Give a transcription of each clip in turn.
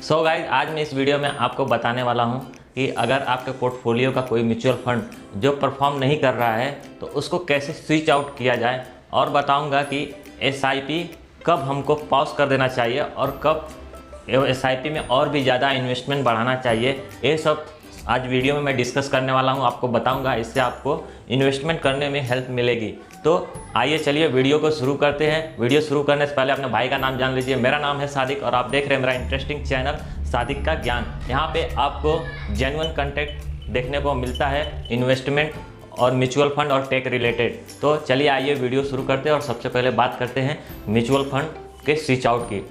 So guys, आज मैं इस वीडियो में आपको बताने वाला हूं कि अगर आपके पोर्टफोलियो का कोई म्यूचुअल फंड जो परफॉर्म नहीं कर रहा है तो उसको कैसे स्विच आउट किया जाए, और बताऊंगा कि एसआईपी कब हमको पॉज कर देना चाहिए और कब एसआईपी में और भी ज़्यादा इन्वेस्टमेंट बढ़ाना चाहिए। ये सब आज वीडियो में मैं डिस्कस करने वाला हूँ, आपको बताऊंगा। इससे आपको इन्वेस्टमेंट करने में हेल्प मिलेगी। तो आइए चलिए वीडियो को शुरू करते हैं। वीडियो शुरू करने से पहले अपने भाई का नाम जान लीजिए। मेरा नाम है सादिक और आप देख रहे हैं मेरा इंटरेस्टिंग चैनल सादिक का ज्ञान। यहाँ पे आपको जेन्युइन कंटेंट देखने को मिलता है, इन्वेस्टमेंट और म्यूचुअल फंड और टेक रिलेटेड। तो चलिए आइए वीडियो शुरू करते हैं और सबसे पहले बात करते हैं म्यूचुअल फंड के स्विच आउट की।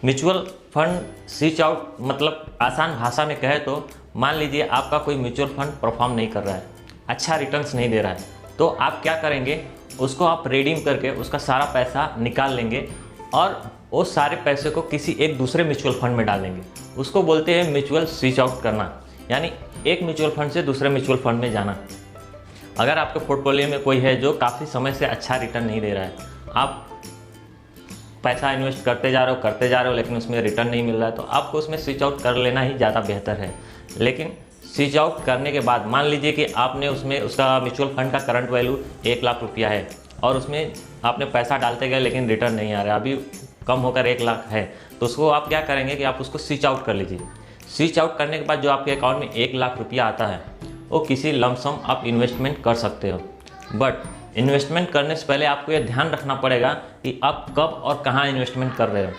म्यूचुअल फंड स्विच आउट मतलब आसान भाषा में कहे तो मान लीजिए आपका कोई म्यूचुअल फंड परफॉर्म नहीं कर रहा है, अच्छा रिटर्न्स नहीं दे रहा है, तो आप क्या करेंगे, उसको आप रिडीम करके उसका सारा पैसा निकाल लेंगे और वो सारे पैसे को किसी एक दूसरे म्यूचुअल फंड में डाल देंगे। उसको बोलते हैं म्यूचुअल स्विच आउट करना, यानी एक म्यूचुअल फंड से दूसरे म्यूचुअल फंड में जाना। अगर आपके पोर्टफोलियो में कोई है जो काफ़ी समय से अच्छा रिटर्न नहीं दे रहा है, आप पैसा इन्वेस्ट करते जा रहे हो लेकिन उसमें रिटर्न नहीं मिल रहा है, तो आपको उसमें स्विच आउट कर लेना ही ज़्यादा बेहतर है। लेकिन स्विच आउट करने के बाद मान लीजिए कि आपने उसमें उसका म्यूचुअल फंड का करंट वैल्यू 1 लाख रुपया है और उसमें आपने पैसा डालते गए लेकिन रिटर्न नहीं आ रहा, अभी कम होकर 1 लाख है, तो उसको आप क्या करेंगे कि आप उसको स्विच आउट कर लीजिए। स्विच आउट करने के बाद जो आपके अकाउंट में 1 लाख रुपया आता है वो किसी लमसम आप इन्वेस्टमेंट कर सकते हो। बट इन्वेस्टमेंट करने से पहले आपको ये ध्यान रखना पड़ेगा कि आप कब और कहाँ इन्वेस्टमेंट कर रहे हो।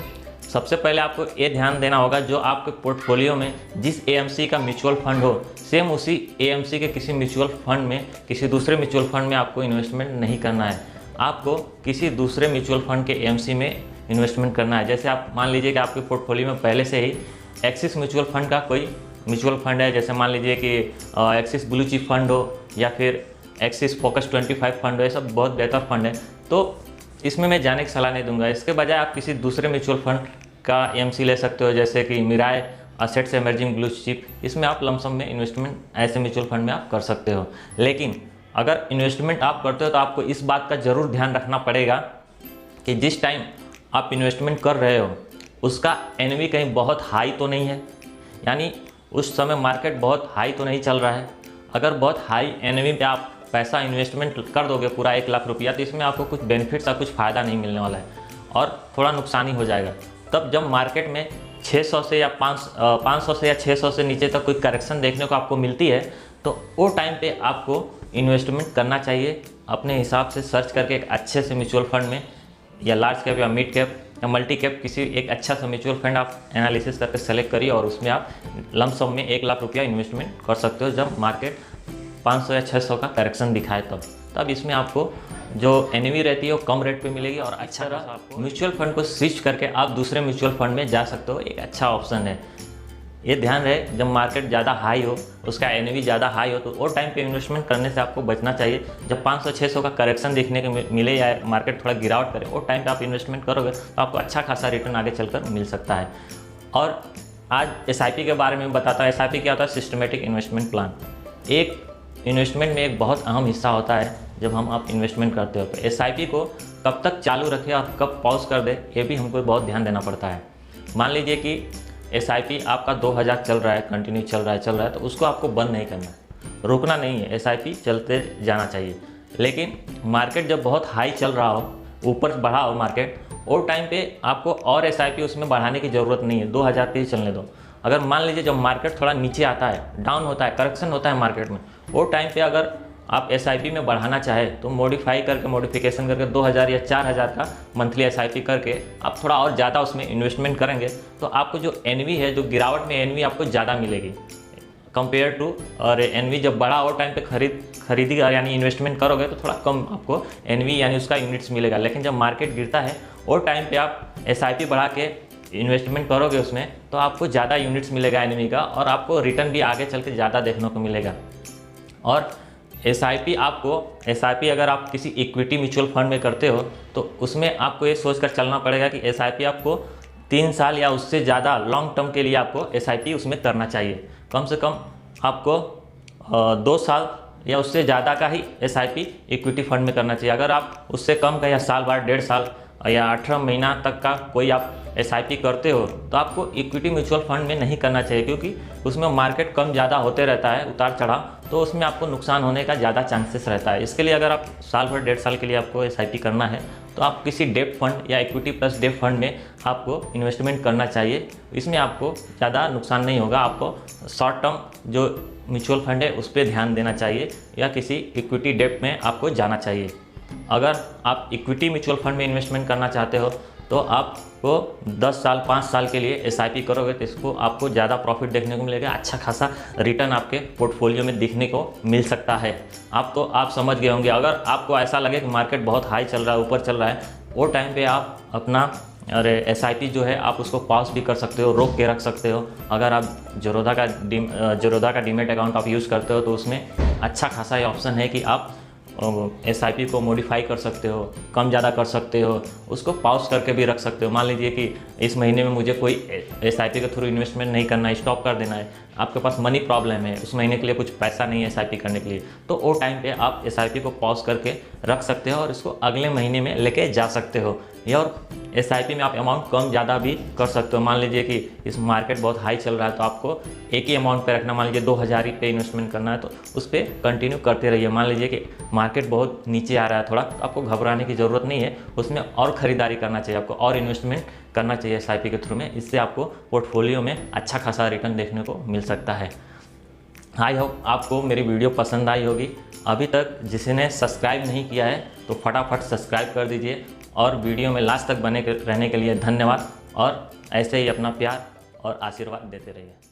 सबसे पहले आपको ये ध्यान देना होगा, जो आपके पोर्टफोलियो में जिस एएमसी का म्यूचुअल फंड हो, सेम उसी एएमसी के किसी म्यूचुअल फंड में, किसी दूसरे म्यूचुअल फंड में आपको इन्वेस्टमेंट नहीं करना है। आपको किसी दूसरे म्यूचुअल फंड के एएमसी में इन्वेस्टमेंट करना है। जैसे आप मान लीजिए कि आपके पोर्टफोलियो में पहले से ही एक्सिस म्यूचुअल फंड का कोई म्यूचुअल फंड है, जैसे मान लीजिए कि एक्सिस ब्लू चिप फंड हो या फिर एक्सिस फोकस 25 फंड हो, ये सब बहुत बेहतर फंड है, तो इसमें मैं जाने की सलाह नहीं दूंगा। इसके बजाय आप किसी दूसरे म्यूचुअल फंड का एएमसी ले सकते हो, जैसे कि मिराय असेट्स इमर्जिंग ब्लू चिप। इसमें आप लमसम में इन्वेस्टमेंट ऐसे म्यूचुअल फंड में आप कर सकते हो। लेकिन अगर इन्वेस्टमेंट आप करते हो तो आपको इस बात का ज़रूर ध्यान रखना पड़ेगा कि जिस टाइम आप इन्वेस्टमेंट कर रहे हो उसका एनवी कहीं बहुत हाई तो नहीं है, यानी उस समय मार्केट बहुत हाई तो नहीं चल रहा है। अगर बहुत हाई एनवी पे आप पैसा इन्वेस्टमेंट कर दोगे पूरा 1 लाख रुपया, तो इसमें आपको कुछ बेनिफिट्स या कुछ फ़ायदा नहीं मिलने वाला है और थोड़ा नुकसान ही हो जाएगा। तब जब मार्केट में 600 से या 500 से या 600 से नीचे तक कोई करेक्शन देखने को आपको मिलती है, तो वो टाइम पे आपको इन्वेस्टमेंट करना चाहिए। अपने हिसाब से सर्च करके एक अच्छे से म्यूचुअल फंड में, या लार्ज कैप या मिड कैप या मल्टी कैप, किसी एक अच्छा सा म्यूचुअल फंड आप एनालिसिस करके सेलेक्ट करिए और उसमें आप लमसम में 1 लाख रुपया इन्वेस्टमेंट कर सकते हो। जब मार्केट 500 या 600 का करेक्शन दिखाए तब इसमें आपको जो एनवी रहती है वो कम रेट पे मिलेगी और अच्छा रहा। म्यूचुअल फंड को स्विच करके आप दूसरे म्यूचुअल फंड में जा सकते हो, एक अच्छा ऑप्शन है। ये ध्यान रहे, जब मार्केट ज़्यादा हाई हो, उसका एनवी ज़्यादा हाई हो, तो वो टाइम पे इन्वेस्टमेंट करने से आपको बचना चाहिए। जब 500-600 का करेक्शन देखने को मिले या मार्केट थोड़ा गिरावट करे, वो टाइम पे आप इन्वेस्टमेंट करोगे तो आपको अच्छा खासा रिटर्न आगे चलकर मिल सकता है। और आज एसआईपी के बारे में बताता हूँ। एसआईपी क्या होता है? Systematic investment plan. एक इन्वेस्टमेंट में एक बहुत अहम हिस्सा होता है जब आप इन्वेस्टमेंट करते हो। तो एसआईपी को कब तक चालू रखें और कब पॉज कर दे, ये भी हमको बहुत ध्यान देना पड़ता है। मान लीजिए कि एसआईपी आपका 2000 चल रहा है, कंटिन्यू चल रहा है, तो उसको आपको बंद नहीं करना है, रोकना नहीं है, एसआईपी चलते जाना चाहिए। लेकिन मार्केट जब बहुत हाई चल रहा हो, ऊपर बढ़ा हो मार्केट, और टाइम पे आपको और एसआईपी उसमें बढ़ाने की ज़रूरत नहीं है, 2000 पे ही चलने दो। अगर मान लीजिए जब मार्केट थोड़ा नीचे आता है, डाउन होता है, करेक्शन होता है मार्केट में, वो टाइम पे अगर आप एसआईपी में बढ़ाना चाहे तो मॉडिफिकेशन करके 2000 या 4000 का मंथली एसआईपी करके आप थोड़ा और ज़्यादा उसमें इन्वेस्टमेंट करेंगे तो आपको जो एनवी है, जो गिरावट में एनवी आपको ज़्यादा मिलेगी कंपेयर टू। और एनवी जब बढ़ा हो टाइम पे खरीदी यानी इन्वेस्टमेंट करोगे तो थोड़ा कम आपको एनवी यानी उसका यूनिट्स मिलेगा। लेकिन जब मार्केट गिरता है वो टाइम पे आप एसआईपी बढ़ा के इन्वेस्टमेंट करोगे उसमें, तो आपको ज़्यादा यूनिट्स मिलेगा एनवी का और आपको रिटर्न भी आगे चल के ज़्यादा देखने को मिलेगा। और एसआईपी अगर आप किसी इक्विटी म्यूचुअल फंड में करते हो तो उसमें आपको ये सोच कर चलना पड़ेगा कि एसआईपी आपको 3 साल या उससे ज़्यादा लॉन्ग टर्म के लिए आपको एसआईपी उसमें करना चाहिए। कम से कम आपको 2 साल या उससे ज़्यादा का ही एसआईपी इक्विटी फंड में करना चाहिए। अगर आप उससे कम का या साल भर 1.5 साल या 18 महीना तक का कोई आप SIP करते हो तो आपको इक्विटी म्यूचुअल फंड में नहीं करना चाहिए, क्योंकि उसमें मार्केट कम ज़्यादा होते रहता है, उतार चढ़ाव, तो उसमें आपको नुकसान होने का ज़्यादा चांसेस रहता है। इसके लिए अगर आप साल भर 1.5 साल के लिए आपको SIP करना है तो आप किसी डेब्ट फंड या इक्विटी प्लस डेब्ट फंड में आपको इन्वेस्टमेंट करना चाहिए। इसमें आपको ज़्यादा नुकसान नहीं होगा। आपको शॉर्ट टर्म जो म्यूचुअल फंड है उस पर ध्यान देना चाहिए या किसी इक्विटी डेब्ट में आपको जाना चाहिए। अगर आप इक्विटी म्यूचुअल फंड में इन्वेस्टमेंट करना चाहते हो तो आपको 10 साल 5 साल के लिए SIP करोगे तो इसको आपको ज़्यादा प्रॉफिट देखने को मिलेगा, अच्छा खासा रिटर्न आपके पोर्टफोलियो में दिखने को मिल सकता है। आप समझ गए होंगे। अगर आपको ऐसा लगे कि मार्केट बहुत हाई चल रहा है, ऊपर चल रहा है, वो टाइम पे आप अपना SIP जो है आप उसको पॉज भी कर सकते हो, रोक के रख सकते हो। अगर आप जरोधा का डीमेट अकाउंट आप यूज़ करते हो तो उसमें अच्छा खासा ये ऑप्शन है कि आप SIP को मॉडिफाई कर सकते हो, कम ज़्यादा कर सकते हो, उसको पॉज करके भी रख सकते हो। मान लीजिए कि इस महीने में मुझे कोई SIP के थ्रू इन्वेस्टमेंट नहीं करना है, स्टॉप कर देना है, आपके पास मनी प्रॉब्लम है, उस महीने के लिए कुछ पैसा नहीं है SIP करने के लिए, तो वो टाइम पे आप SIP को पॉज करके रख सकते हो और इसको अगले महीने में लेके जा सकते हो। या और SIP में आप अमाउंट कम ज़्यादा भी कर सकते हो। मान लीजिए कि इस मार्केट बहुत हाई चल रहा है तो आपको एक ही अमाउंट पे रखना, मान लीजिए 2000 ही पे इन्वेस्टमेंट करना है तो उस पर कंटिन्यू करते रहिए। मान लीजिए कि मार्केट बहुत नीचे आ रहा है थोड़ा, तो आपको घबराने की ज़रूरत नहीं है, उसमें और ख़रीदारी करना चाहिए, आपको और इन्वेस्टमेंट करना चाहिए SIP के थ्रू में। इससे आपको पोर्टफोलियो में अच्छा खासा रिटर्न देखने को मिल सकता है। आई होप आपको मेरी वीडियो पसंद आई होगी। अभी तक जिसने सब्सक्राइब नहीं किया है तो फटाफट सब्सक्राइब कर दीजिए और वीडियो में लास्ट तक बने रहने के लिए धन्यवाद। और ऐसे ही अपना प्यार और आशीर्वाद देते रहिए।